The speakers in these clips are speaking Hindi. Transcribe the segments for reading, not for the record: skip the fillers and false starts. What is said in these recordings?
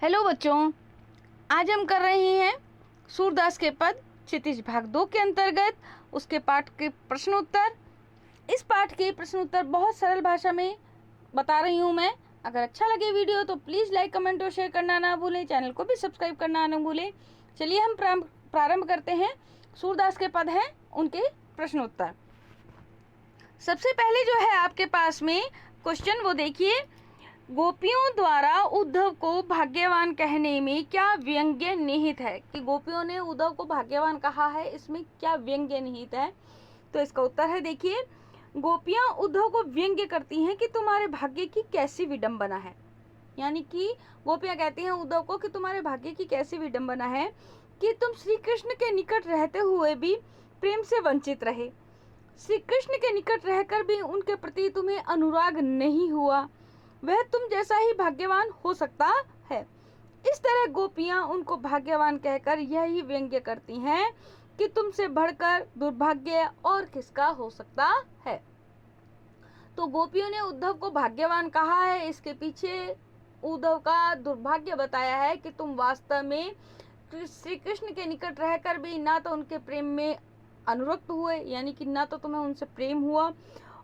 हेलो बच्चों, आज हम कर रहे हैं सूरदास के पद क्षितिज भाग 2 के अंतर्गत उसके पाठ के प्रश्न उत्तर। इस पाठ के प्रश्न उत्तर बहुत सरल भाषा में बता रही हूँ मैं। अगर अच्छा लगे वीडियो तो प्लीज़ लाइक, कमेंट और शेयर करना ना भूलें। चैनल को भी सब्सक्राइब करना ना भूलें। चलिए हम प्रारंभ करते हैं। सूरदास के पद हैं, उनके प्रश्न उत्तर। सबसे पहले जो है आपके पास में क्वेश्चन वो देखिए, गोपियों द्वारा उद्धव को भाग्यवान कहने में क्या व्यंग्य निहित है? कि गोपियों ने उद्धव को भाग्यवान कहा है, इसमें क्या व्यंग्य निहित है? तो इसका उत्तर है, देखिए, गोपियां उद्धव को व्यंग्य करती हैं कि तुम्हारे भाग्य की कैसी विडंबना है। यानी कि गोपियां कहती हैं उद्धव को कि तुम्हारे भाग्य की कैसी विडंबना है कि तुम श्री कृष्ण के निकट रहते हुए भी प्रेम से वंचित रहे, श्री कृष्ण के निकट रहकर भी उनके प्रति तुम्हें अनुराग नहीं हुआ, वह तुम जैसा ही भाग्यवान हो सकता है। इस तरह गोपियां उनको भाग्यवान कहकर यही व्यंग्य करती हैं कि तुमसे बढ़कर दुर्भाग्य और किसका हो सकता है। तो गोपियों ने उद्धव को भाग्यवान कहा है, इसके पीछे उद्धव का दुर्भाग्य बताया है कि तुम वास्तव में श्री कृष्ण के निकट रहकर भी ना तो उनके प्रेम में अनुरक्त हुए, यानी कि ना तो तुम्हें उनसे प्रेम हुआ,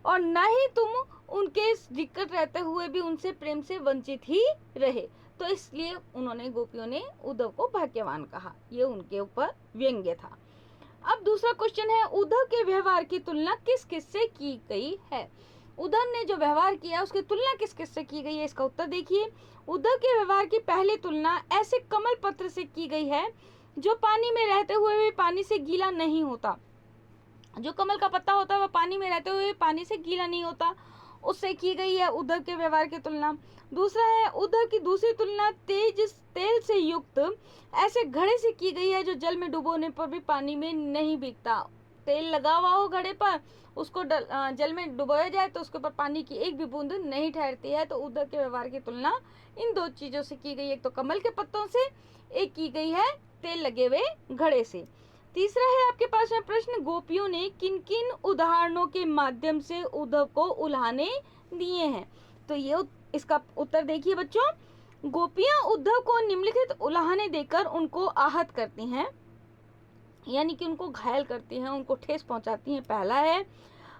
और ना ही तुम उनके निकट रहते हुए भी उनसे प्रेम से वंचित ही रहे। तो इसलिए उन्होंने, गोपियों ने उद्धव को भाग्यवान कहा। ये उनके ऊपर व्यंग्य था। अब दूसरा क्वेश्चन है, उद्धव के व्यवहार की तुलना किस किस से की गई है? उद्धव ने जो व्यवहार किया उसकी तुलना किस किस से की गई है? इसका उत्तर देखिए, उद्धव के व्यवहार की पहली तुलना ऐसे कमल पत्र से की गई है जो पानी में रहते हुए भी पानी से गीला नहीं होता। जो कमल का पत्ता होता है वह पानी में रहते हुए पानी से गीला नहीं होता, उससे की गई है उद्धव के व्यवहार की तुलना। दूसरा है, उद्धव की दूसरी तुलना तेल से युक्त ऐसे घड़े से की गई है जो जल में डुबोने पर भी पानी में नहीं भीगता। तेल लगा हुआ हो घड़े पर, उसको जल में डुबोया जाए तो उसके ऊपर पानी की एक भी बूंद नहीं ठहरती है। तो उद्धव के व्यवहार की तुलना इन दो चीजों से की गई, एक तो कमल के पत्तों से, एक की गई है तेल लगे हुए घड़े से। तीसरा है आपके पास में प्रश्न, गोपियों ने किन किन उदाहरणों के माध्यम से उद्धव को उल्हाने दिए हैं? तो ये इसका उत्तर देखिए बच्चों, गोपियां उद्धव को निम्नलिखित उल्हाने देकर उनको आहत करती हैं, यानी कि उनको घायल करती हैं, उनको ठेस पहुंचाती हैं। पहला है,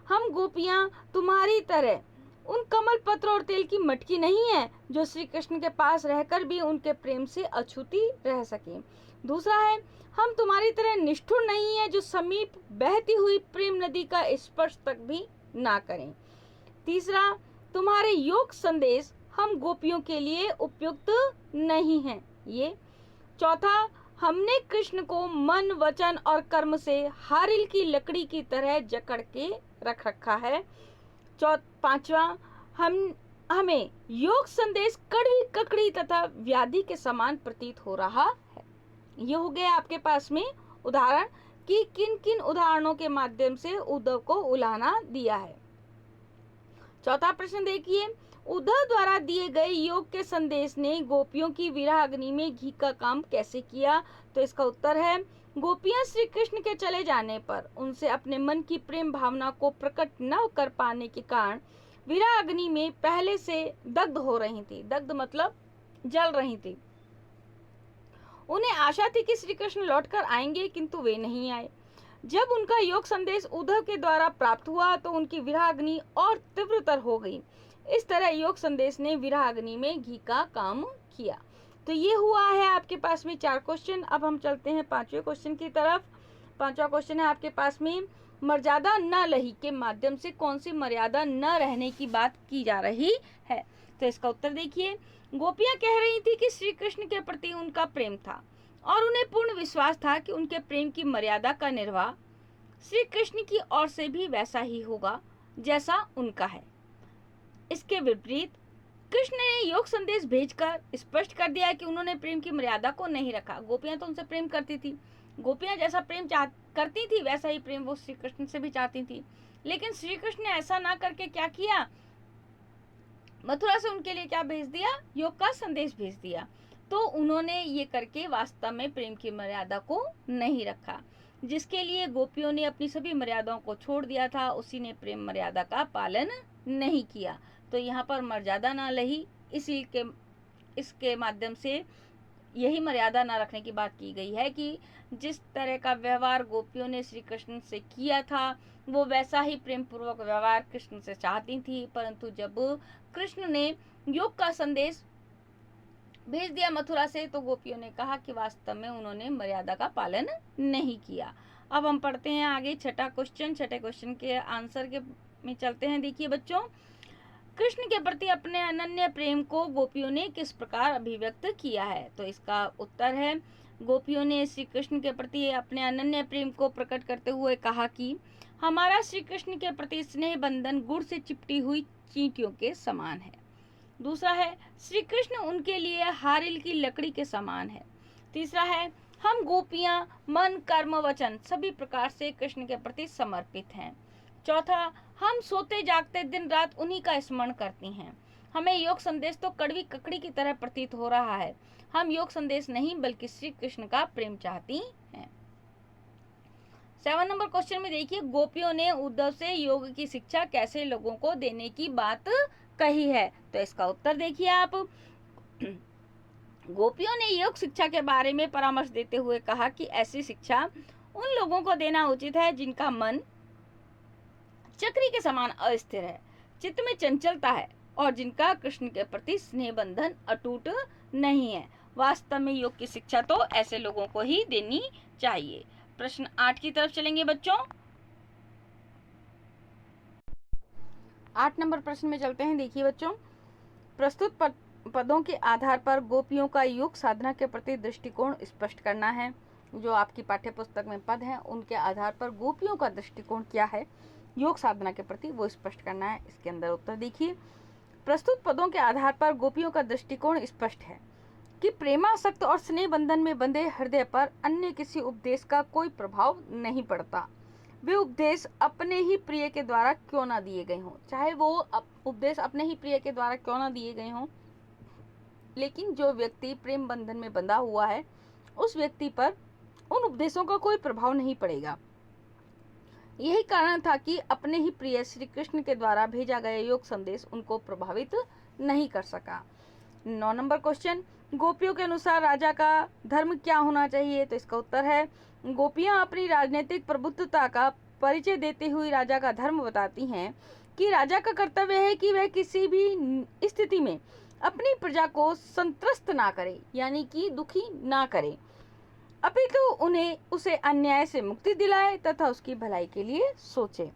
हम गोपियां तुम्हारी तरह उन कमल पत्र और तेल की मटकी नहीं है जो श्री कृष्ण के पास रहकर भी उनके प्रेम से अछूती रह सके। दूसरा है, हम तुम्हारी तरह निष्ठुर नहीं है जो समीप बहती हुई प्रेम नदी का स्पर्श तक भी ना करें। तीसरा, तुम्हारे योग संदेश हम गोपियों के लिए उपयुक्त नहीं हैं। ये। चौथा, हमने कृष्ण को मन, वचन और कर्म से हारिल की लकड़ी की तरह जकड़ के रख रखा है। पांचवा, हमें योग संदेश कड़वी, ककड़ी तथा व्याधि के समान प्रतीत हो रहा है। ये हो गया आपके पास में उदाहरण कि किन किन उदाहरणों के माध्यम से उद्धव को उल्हाना दिया है। चौथा प्रश्न देखिए, उद्धव द्वारा दिए गए योग के संदेश ने गोपियों की विरह अग्नि में घी का काम कैसे किया? तो इसका उत्तर है, गोपियां श्री कृष्ण के चले जाने पर उनसे अपने मन की प्रेम भावना को प्रकट न कर पाने के कारण विरह अग्नि में पहले से दग्ध हो रही थी। दग्ध मतलब जल रही थी। उन्हें आशा थी कि श्री कृष्ण लौटकर आएंगे, किंतु वे नहीं आए। जब उनका योग संदेश उद्धव के द्वारा प्राप्त हुआ तो उनकी विरह अग्नि और तीव्रतर हो गई। इस तरह योग संदेश ने विरह अग्नि में घी का काम किया। तो ये हुआ है आपके पास में 4 क्वेश्चन। अब हम चलते हैं 5वें क्वेश्चन की तरफ। 5वां क्वेश्चन है आपके पास में, मर्यादा न लही के माध्यम से कौन सी मर्यादा न रहने की बात की जा रही है? तो इसका उत्तर देखिए, गोपियां कह रही थी कि श्री कृष्ण के प्रति उनका प्रेम था और उन्हें पूर्ण विश्वास था कि उनके प्रेम की मर्यादा का निर्वाह श्री कृष्ण की ओर से भी वैसा ही होगा जैसा उनका है। इसके विपरीत कृष्ण ने योग संदेश भेजकर स्पष्ट कर दिया कि उन्होंने प्रेम की मर्यादा को नहीं रखा। गोपियां तो उनसे प्रेम करती थी, गोपियां जैसा प्रेम करती थी वैसा ही प्रेम वो श्री कृष्ण से भी चाहती थी, लेकिन श्री कृष्ण ने ऐसा ना करके क्या किया, मथुरा से उनके लिए क्या भेज दिया? योग का संदेश भेज दिया। तो उन्होंने ये करके वास्तव में प्रेम की मर्यादा को नहीं रखा। जिसके लिए गोपियों ने अपनी सभी मर्यादाओं को छोड़ दिया था, उसी ने प्रेम मर्यादा का पालन नहीं किया। तो यहाँ पर मर्यादा ना लही, इसी के इसके माध्यम से यही मर्यादा न रखने की बात की गई है कि जिस तरह का व्यवहार गोपियों ने श्री कृष्ण से किया था वो वैसा ही प्रेम पूर्वक व्यवहार कृष्ण से चाहती थी। परंतु जब कृष्ण ने योग का संदेश भेज दिया मथुरा से तो गोपियों ने कहा कि वास्तव में उन्होंने मर्यादा का पालन नहीं किया। अब हम पढ़ते हैं आगे छठे क्वेश्चन के आंसर के में चलते हैं। देखिए बच्चों, कृष्ण के प्रति अपने अनन्य प्रेम को गोपियों ने किस प्रकार अभिव्यक्त किया है? तो इसका उत्तर है, गोपियों ने श्री कृष्ण के प्रति अपने अनन्य प्रेम को प्रकट करते हुए कहा कि हमारा श्री कृष्ण के प्रति स्नेह बंधन गुड़ से चिपटी हुई चींटियों के समान है। दूसरा है, श्री कृष्ण उनके लिए हारिल की लकड़ी के समान है। तीसरा है, हम गोपियां मन कर्म वचन सभी प्रकार से कृष्ण के प्रति समर्पित हैं। चौथा, हम सोते जागते दिन रात उन्हीं का स्मरण करती हैं। हमें योग संदेश तो कड़वी ककड़ी की तरह प्रतीत हो रहा है। हम योग संदेश नहीं बल्कि श्री कृष्ण का प्रेम चाहती हैं। 7 नंबर क्वेश्चन में देखिए, गोपियों ने उद्धव से योग की शिक्षा कैसे लोगों को देने की बात कही है? तो इसका उत्तर देखिए आप। गोपियों ने योग शिक्षा के बारे में परामर्श देते हुए कहा कि ऐसी शिक्षा उन लोगों को देना उचित है जिनका मन चक्री के समान अस्थिर है, चित्त में चंचलता है और जिनका कृष्ण के प्रति स्नेह बंधन अटूट नहीं है। वास्तव में योग की शिक्षा तो ऐसे लोगों को ही देनी चाहिए। प्रश्न 8 की तरफ चलेंगे बच्चों। 8 नंबर प्रश्न में चलते हैं। देखिए बच्चों, प्रस्तुत पदों के आधार पर गोपियों का योग साधना के प्रति दृष्टिकोण स्पष्ट करना है। जो आपकी पाठ्य पुस्तक में पद हैं उनके आधार पर गोपियों का दृष्टिकोण क्या है योग साधना के प्रति, वो स्पष्ट करना है। इसके अंदर उत्तर देखिए, प्रस्तुत पदों के आधार पर गोपियों का दृष्टिकोण स्पष्ट है कि प्रेमासक्त और स्नेह बंधन में बंधे हृदय पर अन्य किसी उपदेश का कोई प्रभाव नहीं पड़ता। वे उपदेश अपने ही प्रिय के द्वारा क्यों ना दिए गए हों, चाहे वो उपदेश अपने ही प्रिय के द्वारा क्यों ना दिए गए हों, लेकिन जो व्यक्ति प्रेम बंधन में बंधा हुआ है उस व्यक्ति पर उन उपदेशों का कोई प्रभाव नहीं पड़ेगा। यही कारण था कि अपने ही प्रिय श्री कृष्ण के द्वारा भेजा गया योग संदेश उनको प्रभावित नहीं कर सका। 9 नंबर क्वेश्चन, गोपियों के अनुसार राजा का धर्म क्या होना चाहिए? तो इसका उत्तर है, गोपियां अपनी राजनीतिक प्रभुत्वता का परिचय देते हुए राजा का धर्म बताती हैं कि राजा का कर्तव्य है कि वह किसी भी स्थिति में अपनी प्रजा को संत्रस्त ना करे, यानी कि दुखी ना करे, अपितु उन्हें उसे अन्याय से मुक्ति दिलाए तथा उसकी भलाई के लिए सोचे।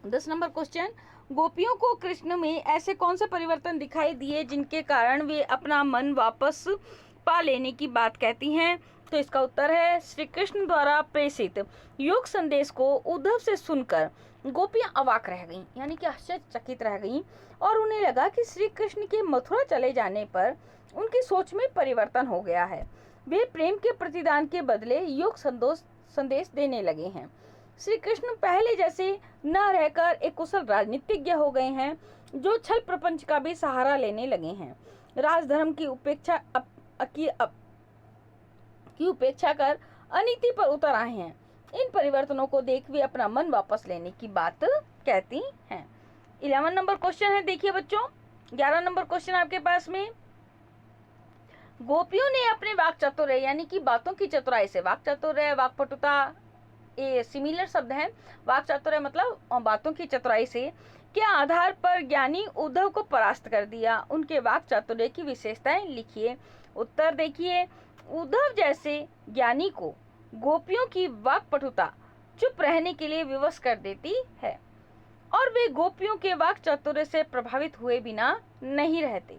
10 नंबर क्वेश्चन, गोपियों को कृष्ण में ऐसे कौन से परिवर्तन दिखाई दिए जिनके कारण वे अपना मन वापस पा लेने की बात कहती हैं? तो इसका उत्तर है, श्री कृष्ण द्वारा प्रेषित योग संदेश को उद्धव से सुनकर गोपियां अवाक रह गईं, यानी कि आश्चर्यचकित रह गईं और उन्हें लगा कि श्री कृष्ण के मथुरा चले जाने पर उनकी सोच में परिवर्तन हो गया है। वे प्रेम के प्रतिदान के बदले योग संदेश देने लगे हैं। श्री कृष्ण पहले जैसे न रहकर एक कुशल राजनीतिज्ञ हो गए हैं जो छल प्रपंच का भी सहारा लेने लगे हैं। राजधर्म की उपेक्षा कर अनीति पर उतर आए हैं। इन परिवर्तनों को देख वे अपना मन वापस लेने की बात कहती हैं। 11 नंबर क्वेश्चन है, देखिए बच्चों। 11 नंबर क्वेश्चन आपके पास में, गोपियों ने अपने वाक चातुर्य यानी कि बातों की चतुराई से, वाक चातुर्य वाकपटुता ये सिमिलर शब्द है, वाक चातुर्य मतलब बातों की चतुराई से के आधार पर ज्ञानी उद्धव को परास्त कर दिया। उनके वाक चातुर्य की विशेषताएं लिखिए। उत्तर देखिए, उद्धव जैसे ज्ञानी को गोपियों की वाकपटुता चुप रहने के लिए विवश कर देती है और वे गोपियों के वाक चातुर्य से प्रभावित हुए बिना नहीं रहते।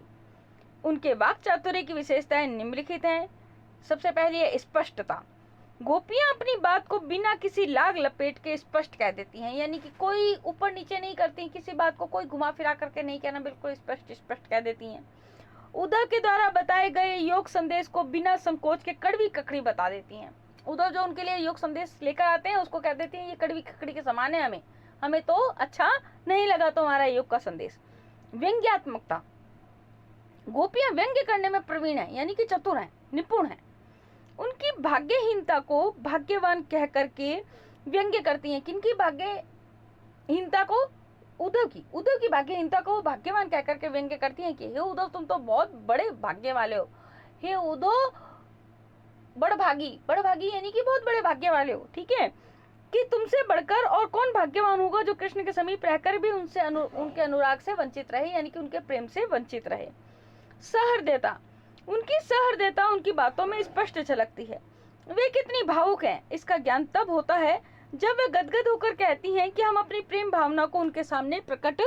उनके वाक चातुर्य की विशेषताएं निम्नलिखित हैं। सबसे पहली है स्पष्टता। गोपियां अपनी बात को बिना किसी लाग लपेट के स्पष्ट कह देती हैं, यानी कि कोई ऊपर नीचे नहीं करती, किसी बात को कोई घुमा फिरा करके नहीं कहना, बिल्कुल स्पष्ट कह देती हैं। उद्धव के द्वारा बताए गए योग संदेश को बिना संकोच के कड़वी ककड़ी बता देती हैं। उद्धव जो उनके लिए योग संदेश लेकर आते हैं उसको कह देती हैं ये कड़वी ककड़ी के समान है, हमें तो अच्छा नहीं लगा तुम्हारा योग का संदेश। व्यंग्यात्मकता, गोपियां व्यंग्य करने में प्रवीण है, यानी कि चतुर हैं, निपुण हैं। उनकी भाग्यहीनता को भाग्यवान कह करके व्यंग्य करती हैं। किनकी भाग्यहीनता को? उद्धव की भाग्यहीनता को भाग्यवान कह करके व्यंग्य करती हैं कि हे उद्धव तुम तो बहुत बड़े भाग्य वाले हो, हे उद्धव बड़भागी यानी कि बहुत बड़े भाग्य वाले हो, ठीक है, कि तुमसे बढ़कर और कौन भाग्यवान होगा जो कृष्ण के समीप रहकर भी उनके अनुराग से वंचित रहे, यानी कि उनके प्रेम से वंचित रहे। सहृदयता, उनकी सहृदयता उनकी बातों में स्पष्ट झलकती है। वे कितनी भावुक हैं इसका ज्ञान तब होता है जब वे गदगद होकर कहती हैं कि हम अपनी प्रेम भावना को उनके सामने प्रकट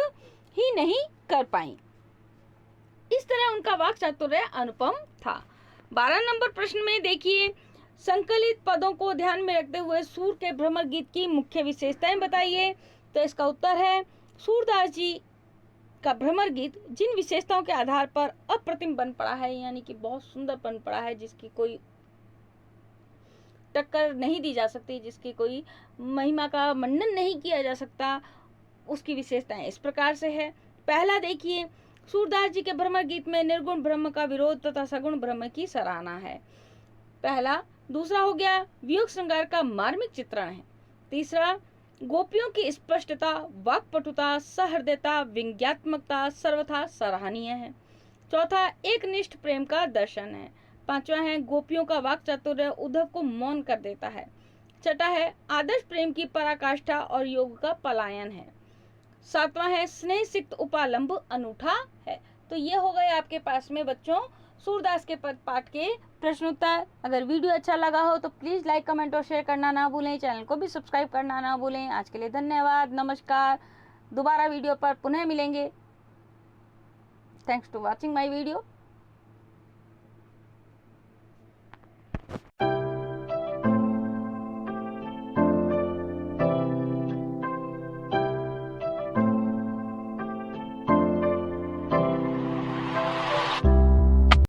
ही नहीं कर पाई। इस तरह उनका वाक चातुर्य अनुपम था। 12 नंबर प्रश्न में देखिए, संकलित पदों को ध्यान में रखते हुए सूर के भ्रमर गीत की मुख्य विशेषताएं बताइए। तो इसका उत्तर है, सूरदास जी का भ्रमर गीत जिन विशेषताओं के आधार पर अप्रतिम बन पड़ा है, यानी कि बहुत सुंदर बन पड़ा है, जिसकी कोई टक्कर नहीं दी जा सकती, जिसकी कोई महिमा का मंडन नहीं किया जा सकता, उसकी विशेषताएं इस प्रकार से है। पहला देखिए, सूरदास जी के भ्रमर गीत में निर्गुण ब्रह्म का विरोध तथा सगुण ब्रह्म की सराहना है, पहला। दूसरा हो गया, वियोग श्रृंगार का मार्मिक चित्रण है। तीसरा, गोपियों की स्पष्टता, वाक्पटुता, सहृदयता, व्यंग्यात्मकता सर्वथा सराहनीय है। चौथा, एकनिष्ठ प्रेम का दर्शन है। पांचवा है, गोपियों का वाक चातुर्य उद्धव को मौन कर देता है। छठा है, आदर्श प्रेम की पराकाष्ठा और योग का पलायन है। सातवां है, स्नेह सिक्त उपालंब अनूठा है। तो ये हो गए आपके पास में बच्चों सूरदास के पद पाठ के प्रश्नोत्तर। अगर वीडियो अच्छा लगा हो तो प्लीज लाइक, कमेंट और शेयर करना ना भूलें। चैनल को भी सब्सक्राइब करना ना भूलें। आज के लिए धन्यवाद, नमस्कार। दोबारा वीडियो पर पुनः मिलेंगे। Thanks to watching my video.